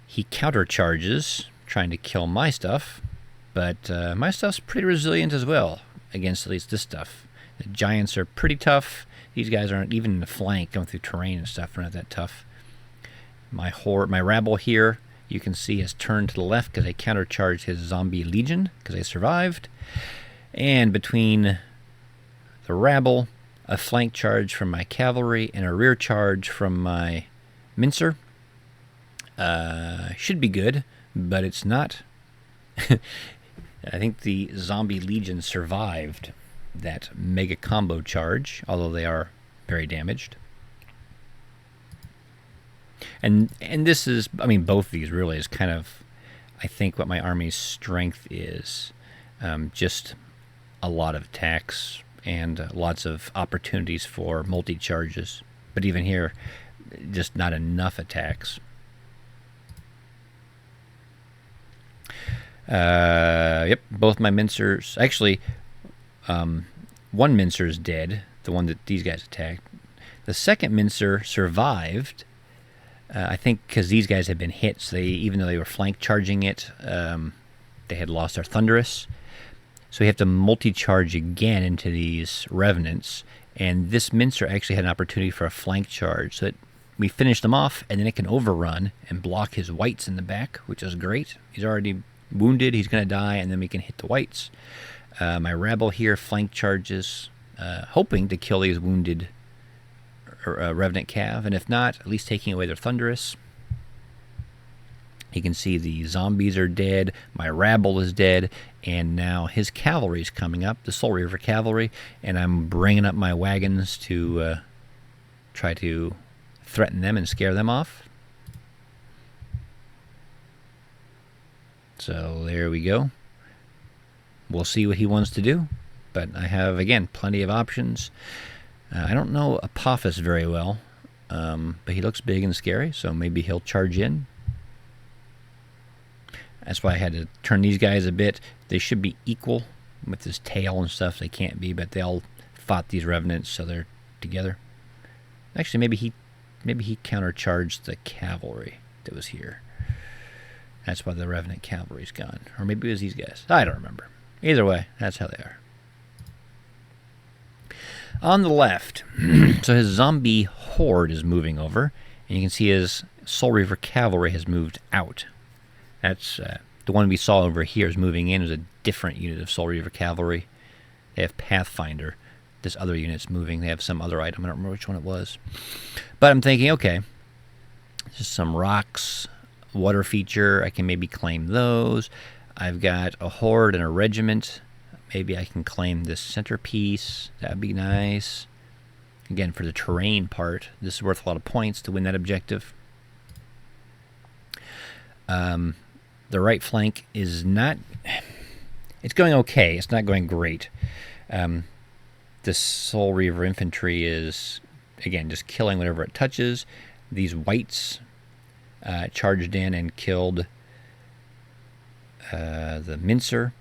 he countercharges, trying to kill my stuff, but my stuff's pretty resilient as well against at least this stuff. The giants are pretty tough. These guys aren't even in the flank, going through terrain and stuff. They're not that tough. My rabble here, you can see, has turned to the left because I countercharged his zombie legion because I survived. And between the rabble, a flank charge from my cavalry, and a rear charge from my mincer. Should be good, but it's not. I think the zombie legion survived that mega combo charge, although they are very damaged. And this is, I mean, both of these really is kind of, I think, what my army's strength is. Just a lot of attacks and lots of opportunities for multi-charges. But even here, just not enough attacks. Yep, both my mincers. Actually, one mincer is dead, the one that these guys attacked. The second mincer survived, I think because these guys had been hit, so even though they were flank charging it, they had lost their Thunderous. So we have to multi-charge again into these Revenants, and this mincer actually had an opportunity for a flank charge, so we finished them off, and then it can overrun and block his whites in the back, which is great. He's already wounded, he's going to die, and then we can hit the whites. My rabble here flank charges, hoping to kill these wounded Revenant Cav, and if not, at least taking away their Thunderous. You can see the zombies are dead, my rabble is dead, and now his cavalry is coming up, the Soul Reaver cavalry, and I'm bringing up my wagons to try to threaten them and scare them off. So there we go. We'll see what he wants to do, but I have, again, plenty of options. I don't know Apophis very well, but he looks big and scary, so maybe he'll charge in. That's why I had to turn these guys a bit. They should be equal with this tail and stuff. They can't be, but they all fought these Revenants, so they're together. Actually, maybe he countercharged the cavalry that was here. That's why the Revenant cavalry's gone. Or maybe it was these guys. I don't remember. Either way, that's how they are. On the left, so his zombie horde is moving over, and you can see his Soul Reaver cavalry has moved out. That's the one we saw over here is moving in. Is a different unit of Soul Reaver cavalry. They have Pathfinder. This other unit's moving. They have some other item. I don't remember which one it was. But I'm thinking, okay, just some rocks, water feature. I can maybe claim those. I've got a horde and a regiment. maybe I can claim this centerpiece. That'd be nice. Again, for the terrain part, this is worth a lot of points to win that objective. The right flank is not... It's going okay. It's not going great. This Soul Reaver infantry is, again, just killing whatever it touches. These whites charged in and killed the mincer.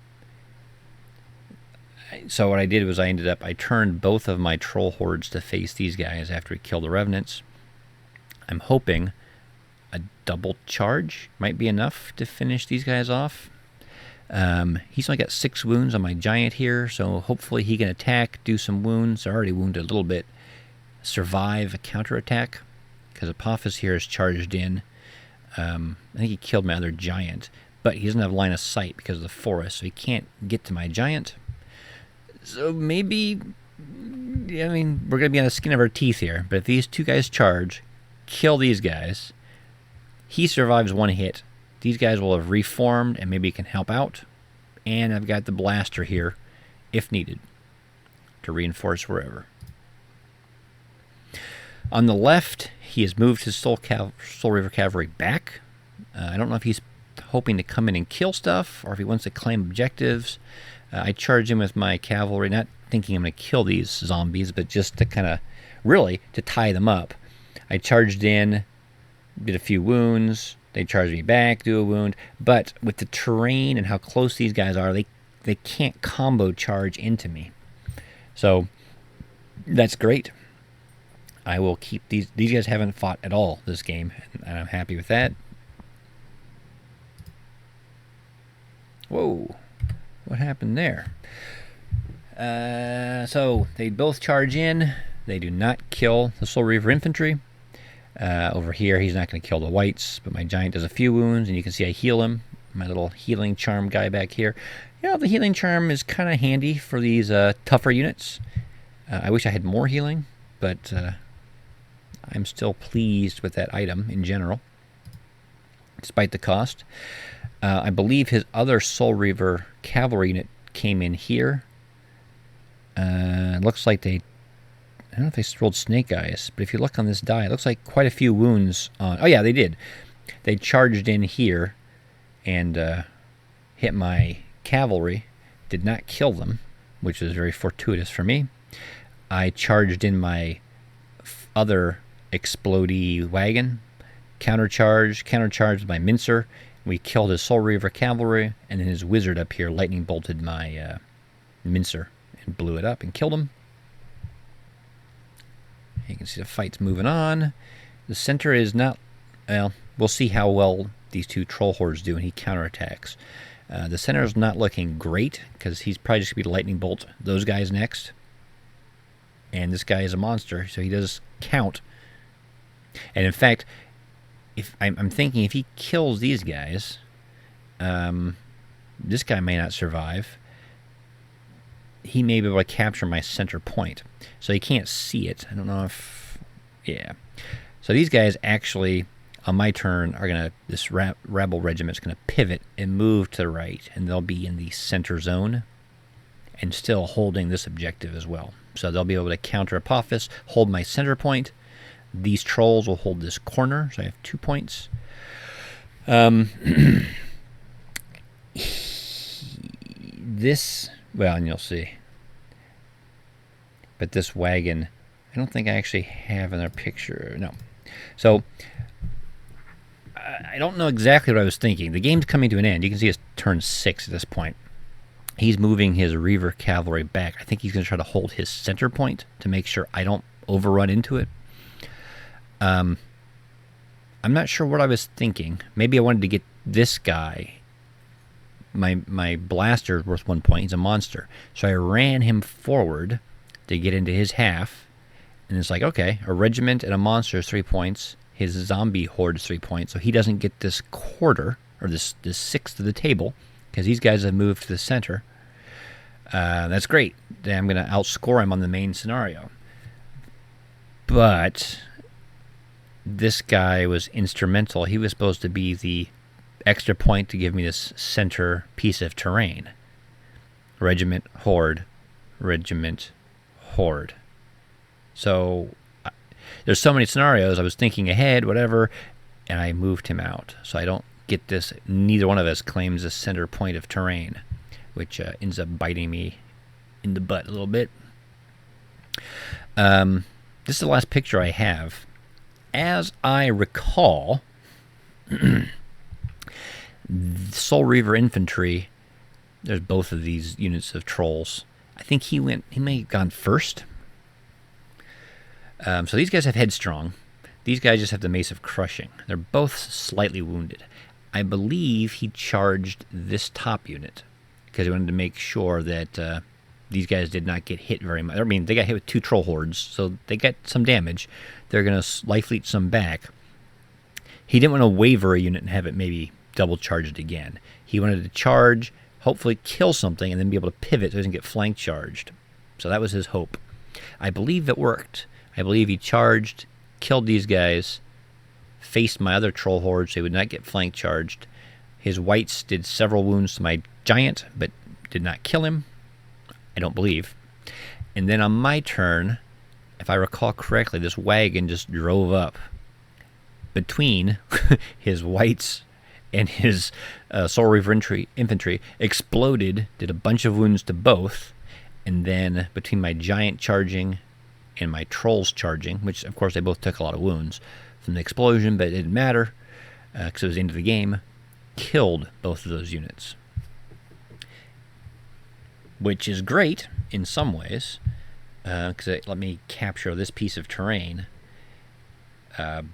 So what I did was I turned both of my troll hordes to face these guys after we killed the revenants. I'm hoping a double charge might be enough to finish these guys off. He's only got 6 wounds on my giant here, so hopefully he can attack, do some wounds. They're already wounded a little bit. Survive a counterattack, because Apophis here is charged in. I think he killed my other giant, but he doesn't have line of sight because of the forest, so he can't get to my giant. So maybe, I mean, we're going to be on the skin of our teeth here, but if these 2 guys charge, kill these guys, he survives 1 hit. These guys will have reformed and maybe can help out. And I've got the blaster here, if needed, to reinforce wherever. On the left, he has moved his Soul Reaver Cavalry back. I don't know if he's hoping to come in and kill stuff, or if he wants to claim objectives. I charge in with my cavalry, not thinking I'm going to kill these zombies, but just to kind of, really, to tie them up. I charged in, did a few wounds. They charge me back, do a wound. But with the terrain and how close these guys are, they can't combo charge into me. So that's great. I will keep these. These guys haven't fought at all this game, and I'm happy with that. Whoa. What happened there? So they both charge in. They do not kill the Soul Reaver infantry. Over here, he's not going to kill the whites, but my giant does a few wounds, and you can see I heal him. My little healing charm guy back here. You know, the healing charm is kind of handy for these tougher units. I wish I had more healing, but I'm still pleased with that item in general, despite the cost. I believe his other Soul Reaver cavalry unit came in here. It looks like they... I don't know if they rolled snake eyes, but if you look on this die, it looks like quite a few wounds on... Oh, yeah, they did. They charged in here and hit my cavalry. Did not kill them, which was very fortuitous for me. I charged in my other explodey wagon. Countercharged with my mincer. We killed his Soul Reaver cavalry, and then his wizard up here lightning bolted my mincer and blew it up and killed him. You can see the fight's moving on. The center is not... Well, we'll see how well these 2 troll hordes do when he counterattacks. The center is not looking great, because he's probably just going to be lightning bolt those guys next. And this guy is a monster, so he does count. And in fact, if I'm thinking if he kills these guys, this guy may not survive. He may be able to capture my center point. So he can't see it. I don't know if... Yeah. So these guys actually, on my turn, are going to... This rebel regiment's going to pivot and move to the right. And they'll be in the center zone. And still holding this objective as well. So they'll be able to counter Apophis, hold my center point. These trolls will hold this corner. So I have 2 points. This... Well, and you'll see. But this wagon, I don't think I actually have in their picture. No. So, I don't know exactly what I was thinking. The game's coming to an end. You can see it's turn 6 at this point. He's moving his Reaver cavalry back. I think he's going to try to hold his center point to make sure I don't overrun into it. I'm not sure what I was thinking. Maybe I wanted to get this guy. My blaster is worth 1 point. He's a monster. So I ran him forward to get into his half. And it's like, okay, a regiment and a monster is 3 points. His zombie horde is 3 points. So he doesn't get this quarter, or this sixth of the table, because these guys have moved to the center. That's great. Then I'm going to outscore him on the main scenario. But this guy was instrumental. He was supposed to be the extra point to give me this center piece of terrain. regiment, horde, regiment, horde. So there's so many scenarios. I was thinking ahead, whatever, and I moved him out. So I don't get this. Neither one of us claims a center point of terrain, which ends up biting me in the butt a little bit. This is the last picture I have. As I recall, Soul Reaver Infantry, there's both of these units of trolls. I think he may have gone first. So these guys have Headstrong. These guys just have the Mace of Crushing. They're both slightly wounded. I believe he charged this top unit because he wanted to make sure that these guys did not get hit very much. I mean, they got hit with 2 troll hordes, so they got some damage. They're going to life leech some back. He didn't want to waver a unit and have it maybe double charged again. He wanted to charge, hopefully kill something, and then be able to pivot so he doesn't get flank charged. So that was his hope. I believe it worked. I believe he charged, killed these guys, faced my other troll horde so he would not get flank charged. His whites did several wounds to my giant, but did not kill him. I don't believe. And then on my turn, if I recall correctly, this wagon just drove up between his whites and his Soul Reaver infantry, exploded, did a bunch of wounds to both, and then between my giant charging and my trolls charging, which of course they both took a lot of wounds from the explosion, but it didn't matter because it was the end of the game, killed both of those units. Which is great in some ways, because it let me capture this piece of terrain, and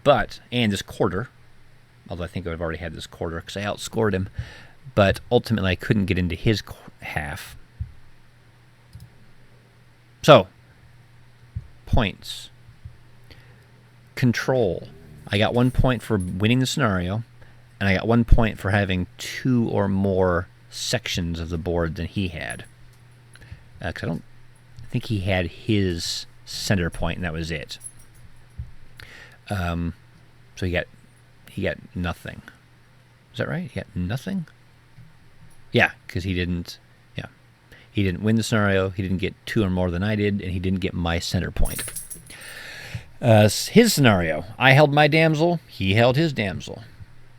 this quarter, although I think I would have already had this quarter because I outscored him, but ultimately I couldn't get into his half. So, points. Control. I got 1 point for winning the scenario, and I got 1 point for having 2 or more sections of the board than he had. Because I think he had his center point, and that was it. So he got nothing. Is that right? He got nothing? Yeah, because he didn't win the scenario, he didn't get 2 or more than I did, and he didn't get my center point. His scenario, I held my damsel, he held his damsel.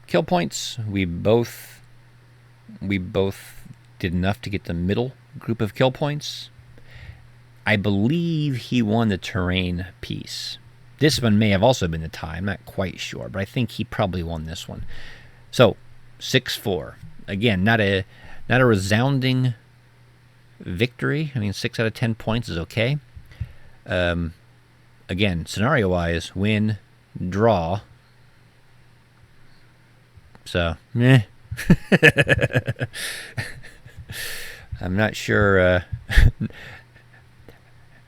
Kill points, we both did enough to get the middle group of kill points. I believe he won the terrain piece. This one may have also been the tie, I'm not quite sure, but I think he probably won this one. So, 6-4. Again, not a resounding victory. I mean, 6 out of 10 points is okay. Again, scenario-wise, win, draw. So, meh. I'm not sure.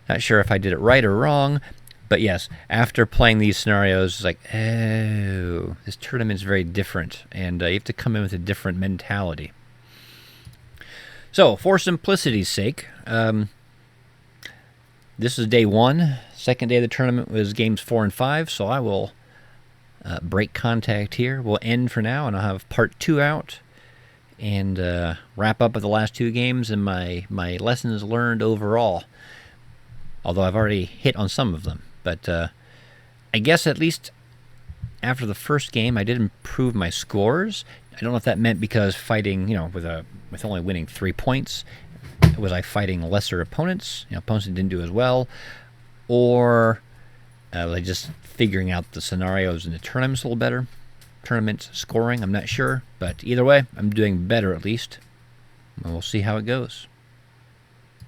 Not sure if I did it right or wrong, but yes, after playing these scenarios, it's like, oh, this tournament's very different, and you have to come in with a different mentality. So, for simplicity's sake, this is day 1. Second day of the tournament was games 4 and 5, so I will break contact here. We'll end for now, and I'll have part 2 out and wrap up with the last 2 games and my lessons learned overall. Although I've already hit on some of them. But I guess at least after the first game, I did improve my scores. I don't know if that meant because fighting, with only winning 3 points, was I fighting lesser opponents, opponents that didn't do as well, or was I just figuring out the scenarios in the tournaments a little better? Tournament scoring, I'm not sure. But either way, I'm doing better at least. And we'll see how it goes.